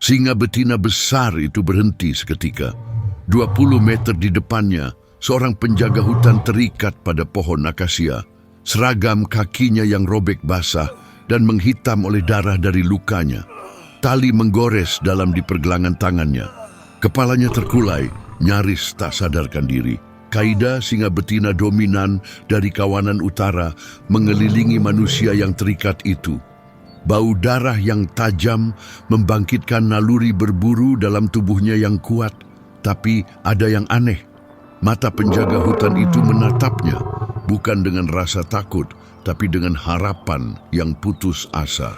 Singa betina besar itu berhenti seketika. 20 meter di depannya, seorang penjaga hutan terikat pada pohon akasia. Seragam kakinya yang robek basah dan menghitam oleh darah dari lukanya. Tali menggores dalam di pergelangan tangannya. Kepalanya terkulai, nyaris tak sadarkan diri. Qaida, singa betina dominan dari kawanan utara, mengelilingi manusia yang terikat itu. Bau darah yang tajam membangkitkan naluri berburu dalam tubuhnya yang kuat. Tapi ada yang aneh. Mata penjaga hutan itu menatapnya, bukan dengan rasa takut, tapi dengan harapan yang putus asa.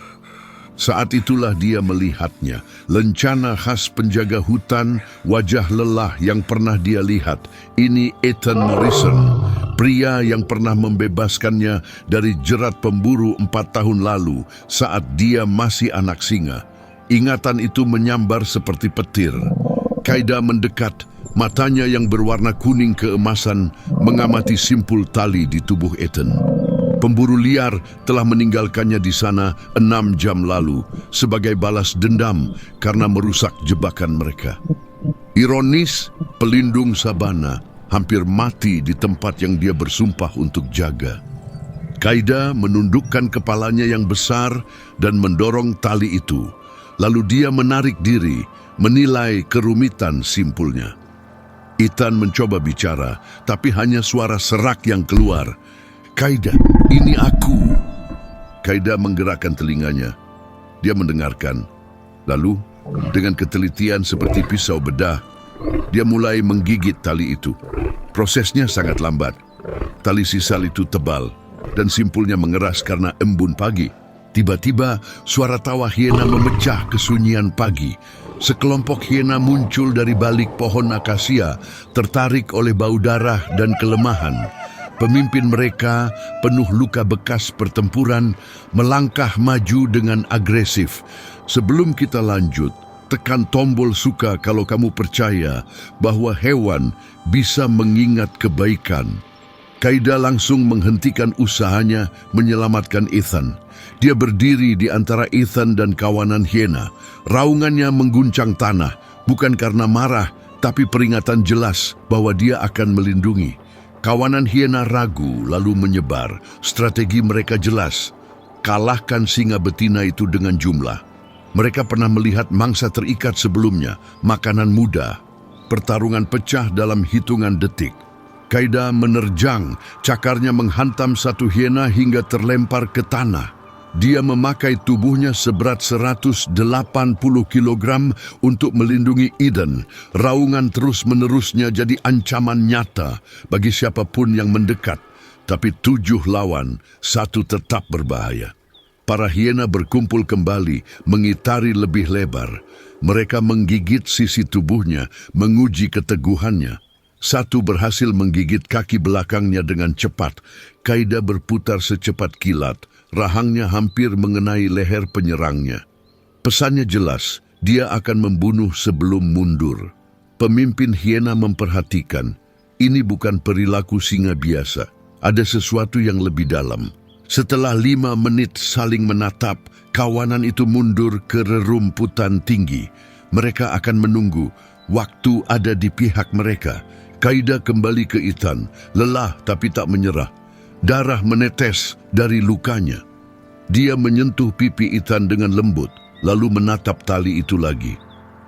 Saat itulah dia melihatnya, lencana khas penjaga hutan, wajah lelah yang pernah dia lihat. Ini Ethan Morrison, pria yang pernah membebaskannya dari jerat pemburu 4 tahun lalu saat dia masih anak singa. Ingatan itu menyambar seperti petir. Qaida mendekat, matanya yang berwarna kuning keemasan mengamati simpul tali di tubuh Ethan. Pemburu liar telah meninggalkannya di sana 6 jam lalu sebagai balas dendam karena merusak jebakan mereka. Ironis, pelindung sabana hampir mati di tempat yang dia bersumpah untuk jaga. Qaida menundukkan kepalanya yang besar dan mendorong tali itu. Lalu dia menarik diri, menilai kerumitan simpulnya. Ethan mencoba bicara, tapi hanya suara serak yang keluar. "Qaida, ini aku." Qaida menggerakkan telinganya. Dia mendengarkan. Lalu, dengan ketelitian seperti pisau bedah, dia mulai menggigit tali itu. Prosesnya sangat lambat. Tali sisal itu tebal, dan simpulnya mengeras karena embun pagi. Tiba-tiba, suara tawa hiena memecah kesunyian pagi. Sekelompok hiena muncul dari balik pohon akasia, tertarik oleh bau darah dan kelemahan. Pemimpin mereka, penuh luka bekas pertempuran, melangkah maju dengan agresif. "Sebelum kita lanjut, tekan tombol suka kalau kamu percaya bahwa hewan bisa mengingat kebaikan." Qaida langsung menghentikan usahanya menyelamatkan Ethan. Dia berdiri di antara Ethan dan kawanan hiena. Raungannya mengguncang tanah, bukan karena marah, tapi peringatan jelas bahwa dia akan melindungi. Kawanan hiena ragu lalu menyebar. Strategi mereka jelas. Kalahkan singa betina itu dengan jumlah. Mereka pernah melihat mangsa terikat sebelumnya, makanan mudah. Pertarungan pecah dalam hitungan detik. Qaida menerjang, cakarnya menghantam satu hiena hingga terlempar ke tanah. Dia memakai tubuhnya seberat 180 kg untuk melindungi Eden. Raungan terus-menerusnya jadi ancaman nyata bagi siapapun yang mendekat. Tapi 7 lawan, 1 tetap berbahaya. Para hiena berkumpul kembali, mengitari lebih lebar. Mereka menggigit sisi tubuhnya, menguji keteguhannya. Satu berhasil menggigit kaki belakangnya dengan cepat. Qaida berputar secepat kilat. Rahangnya hampir mengenai leher penyerangnya. Pesannya jelas, dia akan membunuh sebelum mundur. Pemimpin hiena memperhatikan, ini bukan perilaku singa biasa. Ada sesuatu yang lebih dalam. Setelah 5 menit saling menatap, kawanan itu mundur ke rerumputan tinggi. Mereka akan menunggu. Waktu ada di pihak mereka. Qaida kembali ke Ethan, lelah tapi tak menyerah. Darah menetes dari lukanya. Dia menyentuh pipi Ethan dengan lembut, lalu menatap tali itu lagi.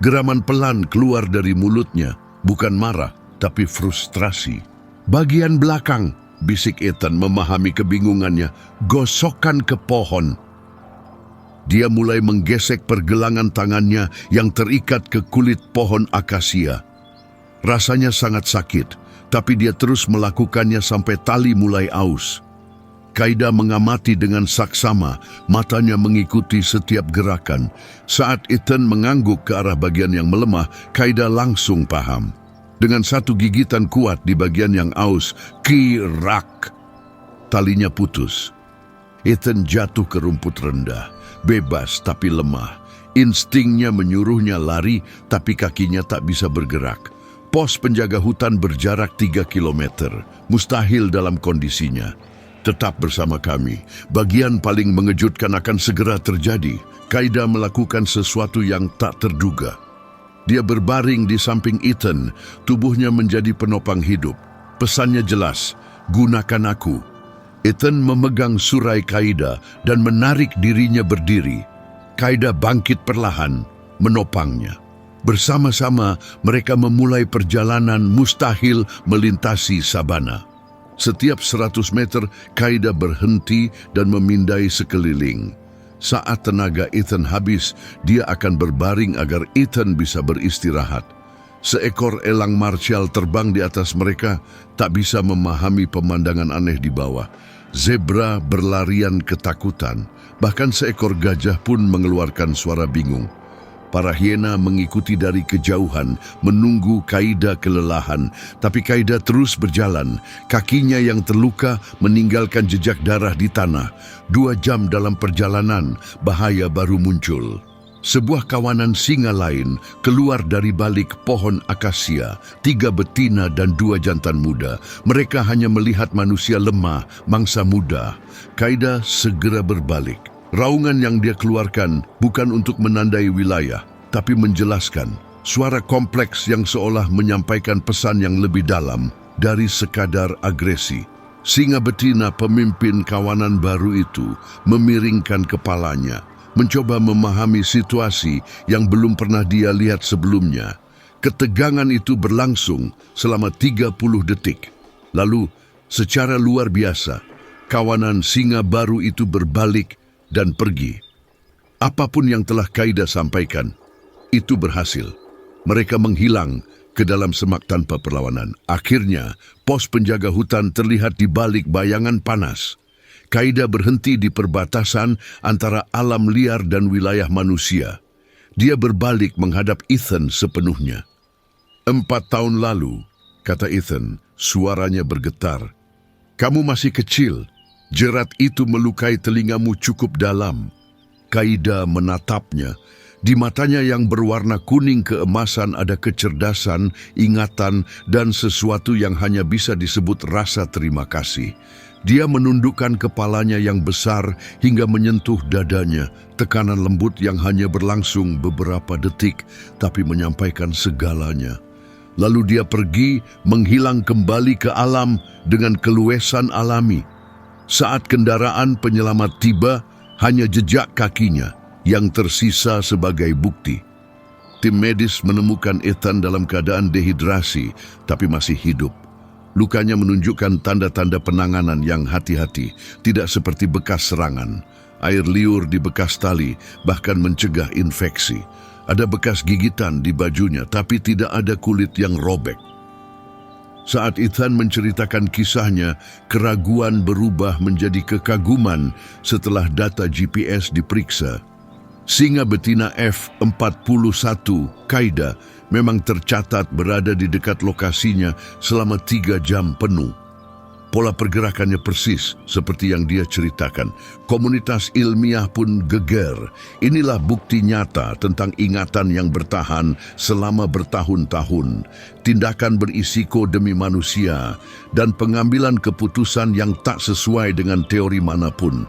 Geraman pelan keluar dari mulutnya, bukan marah, tapi frustrasi. "Bagian belakang," bisik Ethan memahami kebingungannya, "gosokkan ke pohon." Dia mulai menggesek pergelangan tangannya yang terikat ke kulit pohon akasia. Rasanya sangat sakit, tapi dia terus melakukannya sampai tali mulai aus. Qaida mengamati dengan saksama, matanya mengikuti setiap gerakan. Saat Ethan mengangguk ke arah bagian yang melemah, Qaida langsung paham. Dengan satu gigitan kuat di bagian yang aus, kirak, talinya putus. Ethan jatuh ke rumput rendah, bebas tapi lemah. Instingnya menyuruhnya lari, tapi kakinya tak bisa bergerak. Pos penjaga hutan berjarak 3 kilometer, mustahil dalam kondisinya. Tetap bersama kami. Bagian paling mengejutkan akan segera terjadi. Qaida melakukan sesuatu yang tak terduga. Dia berbaring di samping Ethan, tubuhnya menjadi penopang hidup. Pesannya jelas, gunakan aku. Ethan memegang surai Qaida dan menarik dirinya berdiri. Qaida bangkit perlahan, menopangnya. Bersama-sama mereka memulai perjalanan mustahil melintasi sabana. Setiap 100 meter, Qaida berhenti dan memindai sekeliling. Saat tenaga Ethan habis, dia akan berbaring agar Ethan bisa beristirahat. Seekor elang martial terbang di atas mereka, tak bisa memahami pemandangan aneh di bawah. Zebra berlarian ketakutan, bahkan seekor gajah pun mengeluarkan suara bingung. Para hiena mengikuti dari kejauhan, menunggu Qaida kelelahan. Tapi Qaida terus berjalan. Kakinya yang terluka meninggalkan jejak darah di tanah. 2 jam dalam perjalanan, bahaya baru muncul. Sebuah kawanan singa lain keluar dari balik pohon akasia. 3 betina dan 2 jantan muda. Mereka hanya melihat manusia lemah, mangsa muda. Qaida segera berbalik. Raungan yang dia keluarkan bukan untuk menandai wilayah, tapi menjelaskan suara kompleks yang seolah menyampaikan pesan yang lebih dalam dari sekadar agresi. Singa betina pemimpin kawanan baru itu memiringkan kepalanya, mencoba memahami situasi yang belum pernah dia lihat sebelumnya. Ketegangan itu berlangsung selama 30 detik. Lalu, secara luar biasa, kawanan singa baru itu berbalik dan pergi. Apapun yang telah Qaida sampaikan, itu berhasil. Mereka menghilang ke dalam semak tanpa perlawanan. Akhirnya, pos penjaga hutan terlihat di balik bayangan panas. Qaida berhenti di perbatasan antara alam liar dan wilayah manusia. Dia berbalik menghadap Ethan sepenuhnya. 4 tahun lalu, kata Ethan, suaranya bergetar. Kamu masih kecil. Jerat itu melukai telingamu cukup dalam. Qaida menatapnya. Di matanya yang berwarna kuning keemasan ada kecerdasan, ingatan, dan sesuatu yang hanya bisa disebut rasa terima kasih. Dia menundukkan kepalanya yang besar hingga menyentuh dadanya, tekanan lembut yang hanya berlangsung beberapa detik, tapi menyampaikan segalanya. Lalu dia pergi, menghilang kembali ke alam dengan keluasan alami. Saat kendaraan penyelamat tiba, hanya jejak kakinya yang tersisa sebagai bukti. Tim medis menemukan Ethan dalam keadaan dehidrasi, tapi masih hidup. Lukanya menunjukkan tanda-tanda penanganan yang hati-hati, tidak seperti bekas serangan. Air liur di bekas tali, bahkan mencegah infeksi. Ada bekas gigitan di bajunya, tapi tidak ada kulit yang robek. Saat Ethan menceritakan kisahnya, keraguan berubah menjadi kekaguman setelah data GPS diperiksa. Singa betina F41 Qaida memang tercatat berada di dekat lokasinya selama 3 jam penuh. Pola pergerakannya persis seperti yang dia ceritakan. Komunitas ilmiah pun geger. Inilah bukti nyata tentang ingatan yang bertahan selama bertahun-tahun. Tindakan berisiko demi manusia dan pengambilan keputusan yang tak sesuai dengan teori manapun.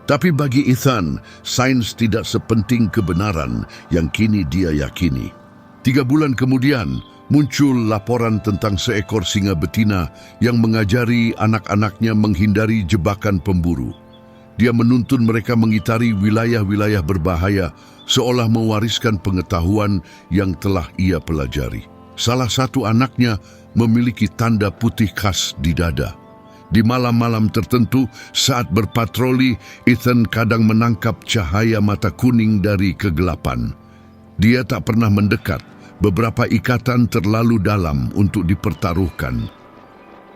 Tapi bagi Ethan, sains tidak sepenting kebenaran yang kini dia yakini. 3 bulan kemudian, muncul laporan tentang seekor singa betina yang mengajari anak-anaknya menghindari jebakan pemburu. Dia menuntun mereka mengitari wilayah-wilayah berbahaya, seolah mewariskan pengetahuan yang telah ia pelajari. Salah satu anaknya memiliki tanda putih khas di dada. Di malam-malam tertentu, saat berpatroli, Ethan kadang menangkap cahaya mata kuning dari kegelapan. Dia tak pernah mendekat. Beberapa ikatan terlalu dalam untuk dipertaruhkan.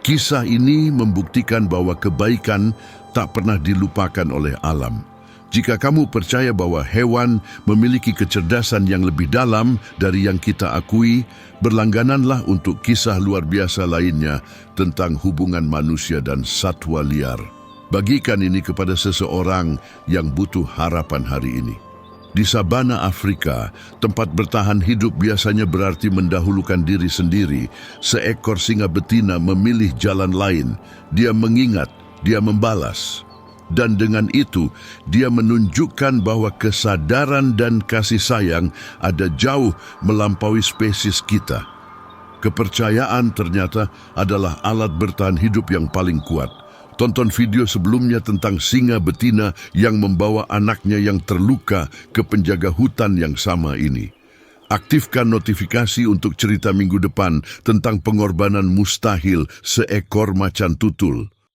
Kisah ini membuktikan bahwa kebaikan tak pernah dilupakan oleh alam. Jika kamu percaya bahwa hewan memiliki kecerdasan yang lebih dalam dari yang kita akui, berlanggananlah untuk kisah luar biasa lainnya tentang hubungan manusia dan satwa liar. Bagikan ini kepada seseorang yang butuh harapan hari ini. Di sabana Afrika, tempat bertahan hidup biasanya berarti mendahulukan diri sendiri. Seekor singa betina memilih jalan lain. Dia mengingat dia membalas. Dan dengan itu, dia menunjukkan bahwa kesadaran dan kasih sayang ada jauh melampaui spesies kita. Kepercayaan ternyata adalah alat bertahan hidup yang paling kuat. Tonton video sebelumnya tentang singa betina yang membawa anaknya yang terluka ke penjaga hutan yang sama ini. Aktifkan notifikasi untuk cerita minggu depan tentang pengorbanan mustahil seekor macan tutul.